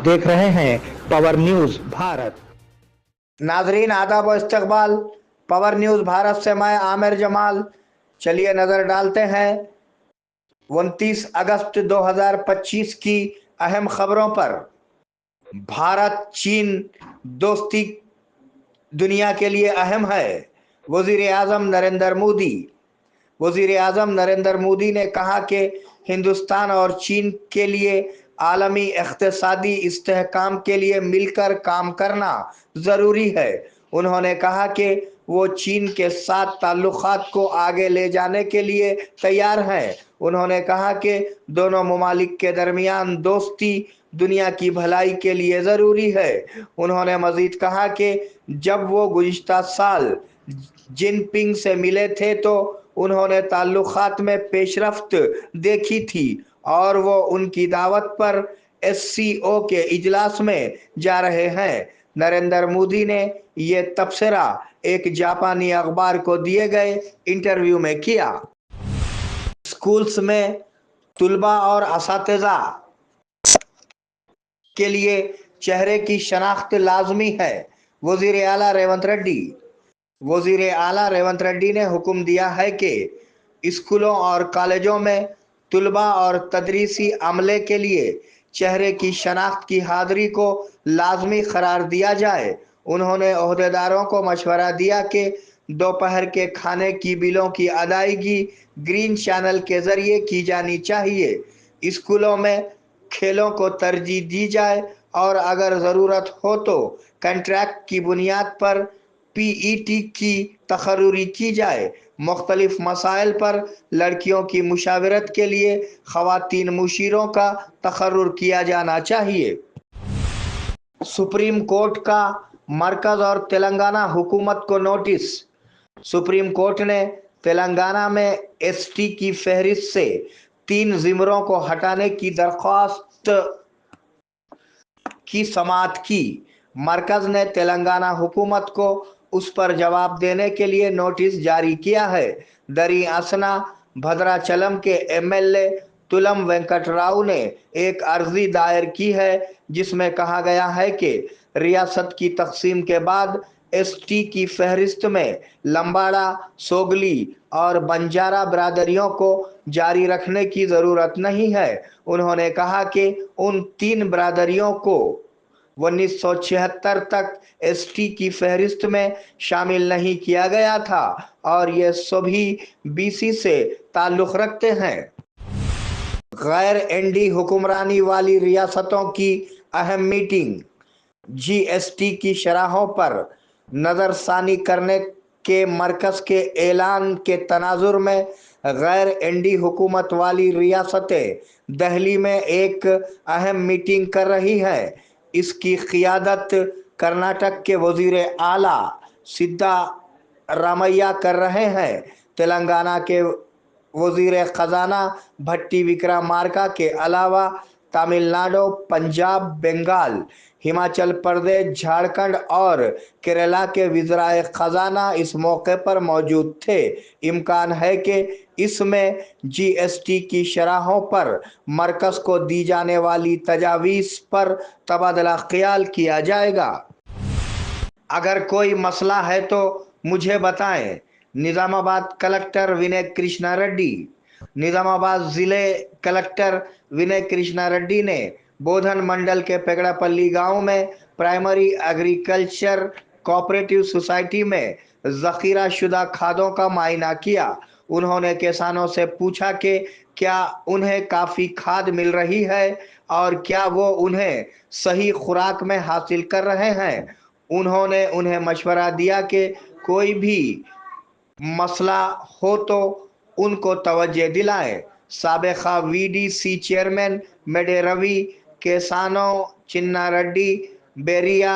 देख रहे हैं पावर न्यूज भारत। नाजरीन आदाब व इस्तकबाल। पावर न्यूज़ भारत से मैं आमिर जमाल। चलिए नज़र डालते हैं 29 अगस्त 2025 की अहम खबरों पर। भारत चीन दोस्ती दुनिया के लिए अहम है। वज़ीर आज़म नरेंद्र मोदी ने कहा कि हिंदुस्तान और चीन के लिए आलमी इक़्तिसादी इस्तेहकाम के लिए मिलकर काम करना ज़रूरी है। उन्होंने कहा कि वो चीन के साथ ताल्लुक़ात को आगे ले जाने के लिए तैयार हैं। उन्होंने कहा कि दोनों ममालिक के दरमियान दोस्ती दुनिया की भलाई के लिए ज़रूरी है। उन्होंने मज़ीद कहा कि जब वो गुज़िश्ता साल जिनपिंग से मिले थे तो उन्होंने ताल्लुक़ात में पेशरफ्त देखी थी और वो उनकी दावत पर SCO के इजलास में जा रहे हैं। नरेंद्र मोदी ने ये तबसरा एक जापानी अखबार को दिए गए इंटरव्यू में किया। स्कूल्स में तुलबा और असातिज़ा के लिए चेहरे की शनाख्त लाजमी है। वज़ीर आला रेवंत रेड्डी ने हुक्म दिया है कि स्कूलों और कॉलेजों में तुलबा और तदरीसी अमले के लिए चेहरे की शनाख्त की हाज़िरी को लाजमी करार दिया जाए। उन्होंने ओहदेदारों को मशवरा दिया कि दोपहर के खाने की बिलों की अदायगी ग्रीन चैनल के ज़रिए की जानी चाहिए। स्कूलों में खेलों को तरजीह दी जाए और अगर ज़रूरत हो तो कंट्रैक्ट की बुनियाद पर PET की तकर्रुरी की जाए। मुख्तलिफ मसाइल पर लड़कियों की मुशावरत के लिए ख़वातीन मुशीरों का तकर्रुर किया जाना चाहिए। सुप्रीम कोर्ट का मरकज़ और तेलंगाना हुकूमत को नोटिस। सुप्रीम कोर्ट ने तेलंगाना में ST की फहरिस्त से 3 ज़िमरों को हटाने की दरख्वास्त की समाअत की। मरकज़ ने तेलंगाना हुकूमत को उस पर जवाब देने के लिए नोटिस जारी किया है। दरी असना भद्राचलम के MLA तुलम वेंकट राव ने एक अर्जी दायर की है जिसमें कहा गया है कि रियासत की तकसीम के बाद ST की फहरिस्त में लंबाड़ा, सोगली और बंजारा बरादरियों को जारी रखने की ज़रूरत नहीं है। उन्होंने कहा कि उन 3 बरादरियों को 1976 तक ST की फहरिस्त में शामिल नहीं किया गया था और ये सभी BC से ताल्लुक़ रखते हैं। गैर ND हुक्मरानी वाली रियासतों की अहम मीटिंग। GST की शरहों पर नज़रसानी करने के मरकज़ के ऐलान के तनाजुर में गैर ND हुकूमत वाली रियासतें दिल्ली में एक अहम मीटिंग कर रही हैं। इसकी क़ियादत कर्नाटक के वज़ीर आला सिद्धारामैया कर रहे हैं। तेलंगाना के वज़ीर ख़जाना भट्टी विक्रमार्का के अलावा तमिलनाडु, पंजाब, बंगाल, हिमाचल प्रदेश, झारखंड और केरला के वज़ीराए ख़जाना इस मौके पर मौजूद थे। इम्कान है कि इसमें GST की शरहों पर मरकज़ को दी जाने वाली तजावीज़ पर तबादला ख्याल किया जाएगा। अगर कोई मसला है तो मुझे बताएं। निज़ामाबाद कलेक्टर विनय कृष्णा रेड्डी। निज़ामाबाद ज़िले कलेक्टर विनय कृष्णा रेड्डी ने बोधन मंडल के पेगड़ापल्ली गांव में प्राइमरी एग्रीकल्चर कोऑपरेटिव सोसाइटी में ज़ख़ीरा शुदा खादों का मायना किया। उन्होंने किसानों से पूछा कि क्या उन्हें काफ़ी खाद मिल रही है और क्या वो उन्हें सही खुराक में हासिल कर रहे हैं। उन्होंने उन्हें मशवरा दिया कि कोई भी मसला हो तो उनको तवज्जो दिलाएं। साबिक़ा VDC चेयरमैन मेडे रवि, केसानो चिन्ना रेड्डी, बेरिया,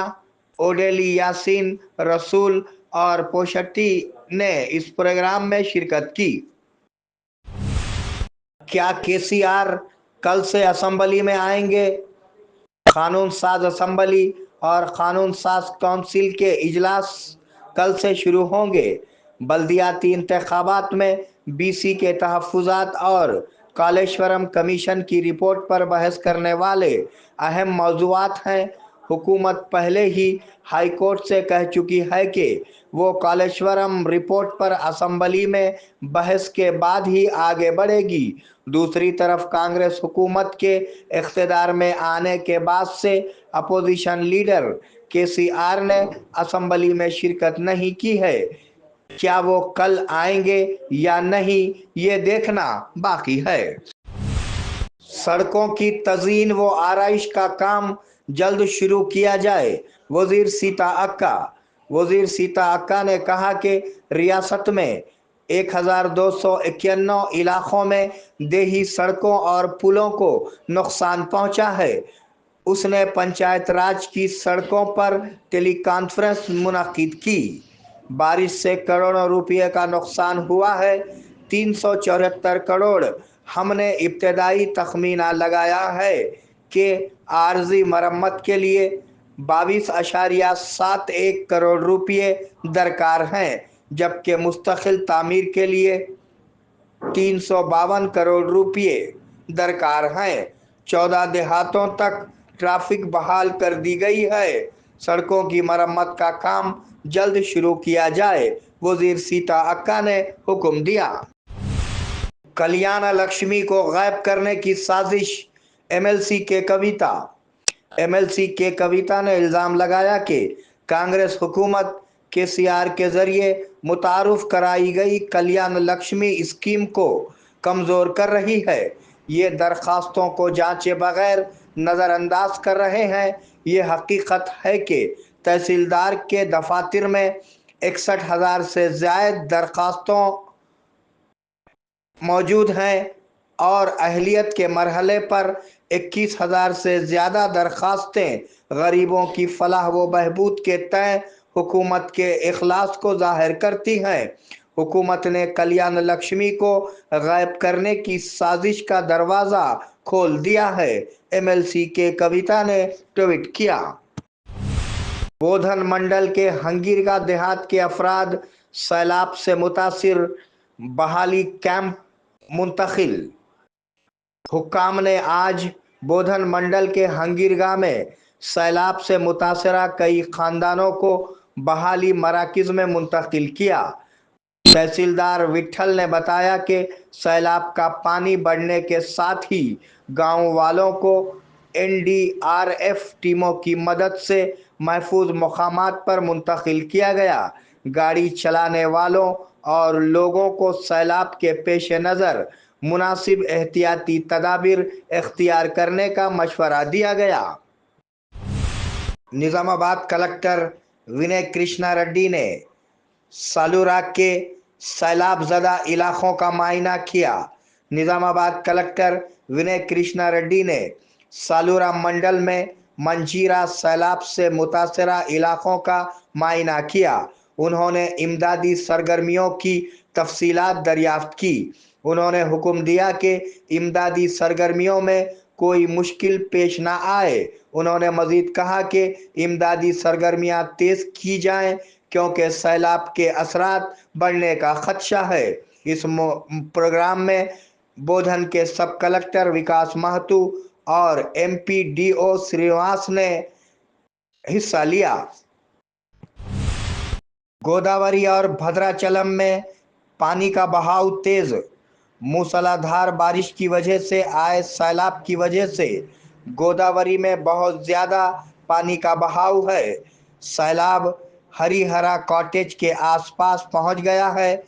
ओडेली यासीन, रसूल और पोशट्टी ने इस प्रोग्राम में शिरकत की। क्या KCR कल से असेंबली में आएंगे? कानून साज असेंबली और कानून साज काउंसिल के इजलास कल से शुरू होंगे। बल्दियाती इंतखाबात में BC के तहफ़्फ़ुज़ात और कालेश्वरम कमीशन की रिपोर्ट पर बहस करने वाले अहम मौजूआत हैं। हुकूमत पहले ही हाई कोर्ट से कह चुकी है कि वो कालेश्वरम रिपोर्ट पर असेंबली में बहस के बाद ही आगे बढ़ेगी। दूसरी तरफ कांग्रेस हुकूमत के इख्तिदार में आने के बाद से अपोजिशन लीडर केसीआर ने असेंबली में शिरकत नहीं की है। क्या वो कल आएंगे या नहीं, ये देखना बाकी है। सड़कों की तज़ीन व आराइश का काम जल्द शुरू किया जाए, वजीर सीता अक्का ने कहा कि रियासत में 1291 इलाकों में देही सड़कों और पुलों को नुकसान पहुंचा है। उसने पंचायत राज की सड़कों पर टेली कॉन्फ्रेंस मुनक्किद की। बारिश से करोड़ों रुपये का नुकसान हुआ है, 374 करोड़। हमने इब्तदाई तखमीना लगाया है कि आर्जी मरम्मत के लिए 22.71 करोड़ रुपये दरकार हैं, जबकि मुस्तकिल तामीर के लिए 352 करोड़ रुपये दरकार हैं। 14 देहातों तक ट्रैफिक बहाल कर दी गई है। सड़कों की मरम्मत का काम जल्द शुरू किया जाए, वजीर सीता अक्का ने हुक्म दिया। कल्याण लक्ष्मी को गायब करने की साजिश, एमएलसी के कविता ने इल्ज़ाम लगाया कि कांग्रेस हुकूमत केसीआर के जरिए मुतारुफ कराई गई कल्याण लक्ष्मी स्कीम को कमज़ोर कर रही है। ये दरखास्तों को जांचे बगैर नज़रअंदाज कर रहे हैं। ये हकीकत है कि तहसीलदार के दफातर में 61,000 से ज़्यादा दरखास्तों मौजूद हैं और अहलियत के मरहले पर 21,000 से ज़्यादा दरखास्तें गरीबों की फलाह व बहबूद के तय हुकूमत के इखलास को ज़ाहिर करती हैं। हुकूमत ने कल्याण लक्ष्मी को गायब करने की साजिश का दरवाज़ा खोल दिया है, एमएलसी के कविता ने ट्वीट किया। बोधन मंडल के हंगीरगा देहात के अफराद सैलाब से मुतासिर, बहाली कैंप मुंतकिल। हुक्काम ने आज बोधन मंडल के हंगीरगा में सैलाब से मुतासरा कई खानदानों को बहाली मराकिज में मुंतकिल किया। तहसीलदार विट्ठल ने बताया कि सैलाब का पानी बढ़ने के साथ ही गांव वालों को एनडीआरएफ टीमों की मदद से महफूज मकामात पर मुंतकिल किया गया। गाड़ी चलाने वालों और लोगों को सैलाब के पेश नज़र मुनासिब एहतियाती तदाबीर इख्तियार करने का मशवरा दिया गया। निज़ामाबाद कलेक्टर विनय कृष्णा रेड्डी ने सालूरा के सैलाब ज़दा इलाकों का मायना किया। निज़ामाबाद कलेक्टर विनय कृष्णा रेड्डी ने सालूरा मंडल में मंजीरा सैलाब से मुतासरा इलाकों का मायना किया। उन्होंने इमदादी सरगर्मियों की तफसीलात दरियाफ्त की। उन्होंने हुक्म दिया कि इमदादी सरगर्मियों में कोई मुश्किल पेश ना आए। उन्होंने मज़ीद कहा कि इमदादी सरगर्मियाँ तेज़ की जाएं क्योंकि सैलाब के असरात बढ़ने का खदशा है। इस प्रोग्राम में बोधन के सब कलेक्टर विकास महतू और एमपीडीओ श्रीनिवास ने हिस्सा लिया। गोदावरी और भद्राचलम में पानी का बहाव तेज, मूसलाधार बारिश की वजह से आए सैलाब की वजह से गोदावरी में बहुत ज़्यादा पानी का बहाव है। सैलाब हरिहरा कॉटेज के आसपास पहुंच गया है।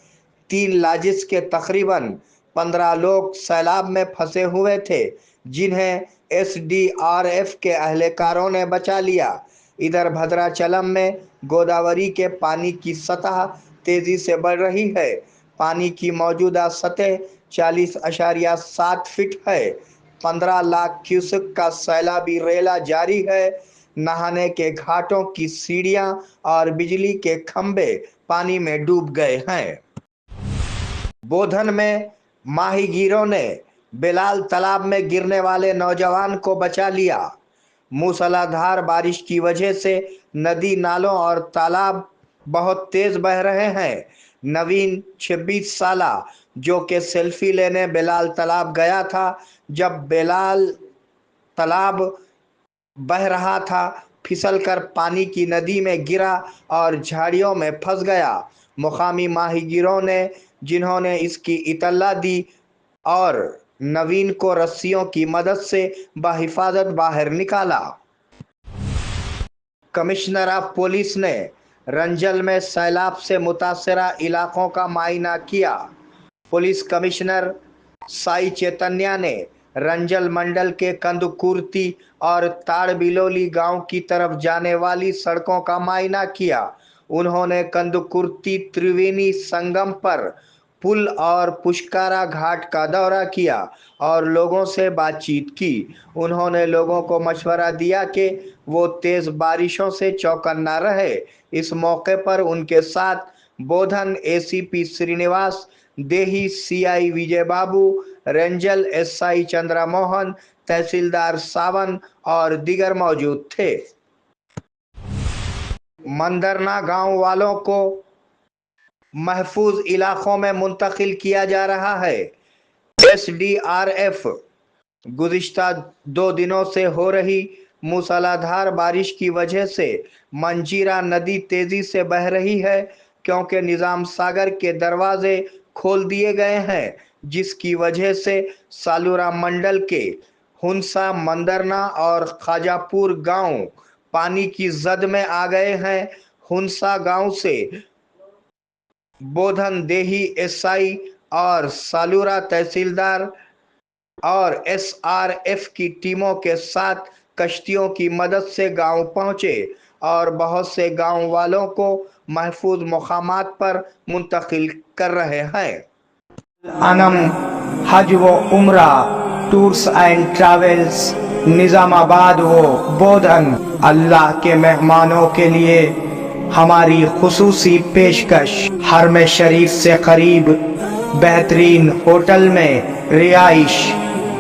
3 लॉजेस के तकरीबन 15 लोग सैलाब में फंसे हुए थे, जिन्हें एसडीआरएफ के अहलकारों ने बचा लिया। इधर भद्राचलम में गोदावरी के पानी की सतह तेज़ी से बढ़ रही है। पानी की मौजूदा सतह 40.7 फीट है। 15 लाख क्यूसेक का सैलाबी रेला जारी है। नहाने के घाटों की सीढ़ियां और बिजली के खंभे पानी में डूब गए हैं। बोधन में माहीगीरों ने बेलाल तालाब में गिरने वाले नौजवान को बचा लिया। मूसलाधार बारिश की वजह से नदी नालों और तालाब बहुत तेज बह रहे हैं। नवीन 26 साला جو کہ سیلفی لینے بلال تالاب گیا تھا۔ جب بلال تالاب بہ رہا تھا، پھسل کر پانی کی ندی میں گرا اور جھاڑیوں میں پھنس گیا۔ مقامی ماہی گیروں نے، جنہوں نے اس کی اطلاع دی اور نوین کو رسیوں کی مدد سے بحفاظت باہر نکالا۔ کمشنر آف پولیس نے رنجل میں سیلاب سے متاثرہ علاقوں کا معائنہ کیا۔ پولیس کمشنر سائی چیتنیا نے رنجل منڈل کے کندکورتی اور تاڑبیلولی گاؤں کی طرف جانے والی سڑکوں کا معائنہ کیا۔ انہوں نے کندکورتی تریوینی سنگم پر پل اور پشکارا گھاٹ کا دورہ کیا اور لوگوں سے بات چیت کی۔ انہوں نے لوگوں کو مشورہ دیا کہ وہ تیز بارشوں سے چوکنا رہے۔ اس موقع پر ان کے ساتھ بودھن اے سی پی سرینیواس، دیہی سی آئی وجے بابو، رینجل ایس آئی چندرا موہن، تحصیلدار ساون اور دیگر موجود تھے۔ مندرنا گاؤں والوں کو محفوظ علاقوں میں منتقل کیا جا رہا ہے۔ ایس ڈی آر ایف گزشتہ 2 دنوں سے ہو رہی موسلا دھار بارش کی وجہ سے منجیرا ندی تیزی سے بہہ رہی ہے، کیونکہ نظام ساگر کے دروازے کھول دیے گئے ہیں، جس کی وجہ سے سالورا منڈل کے ہنسا، مندرنا اور خواجہ پور گاؤں پانی کی زد میں آ گئے ہیں۔ ہنسا گاؤں سے بودھن دیہی ایس آئی اور سالورا تحصیلدار اور ایس آر ایف کی ٹیموں کے ساتھ کشتیوں کی مدد سے گاؤں پہنچے اور بہت سے گاؤں والوں کو محفوظ مقامات پر منتقل کر رہے ہیں۔ انم حج و عمرہ ٹورس اینڈ ٹریولز نظام آباد و بودھن اللہ کے مہمانوں کے لیے ہماری خصوصی پیشکش۔ حرم شریف سے قریب بہترین ہوٹل میں رہائش،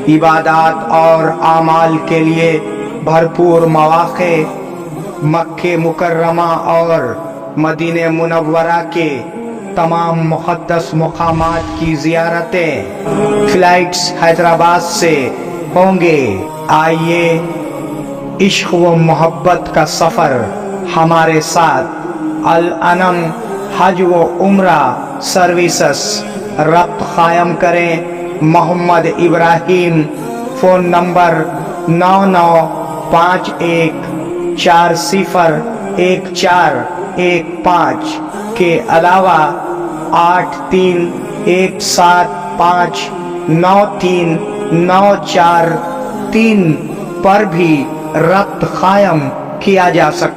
عبادات اور اعمال کے لیے بھرپور مواقع، مکہ مکرمہ اور مدینہ منورہ کے تمام مقدس مقامات کی زیارتیں۔ فلائٹس حیدرآباد سے ہوں گے۔ آئیے عشق و محبت کا سفر ہمارے ساتھ۔ الانم حج و عمرہ سروسز ربط قائم کریں۔ محمد ابراہیم، فون نمبر 9951401415 کے علاوہ 8317593943 پر بھی ربط قائم کیا جا سکتا ہے۔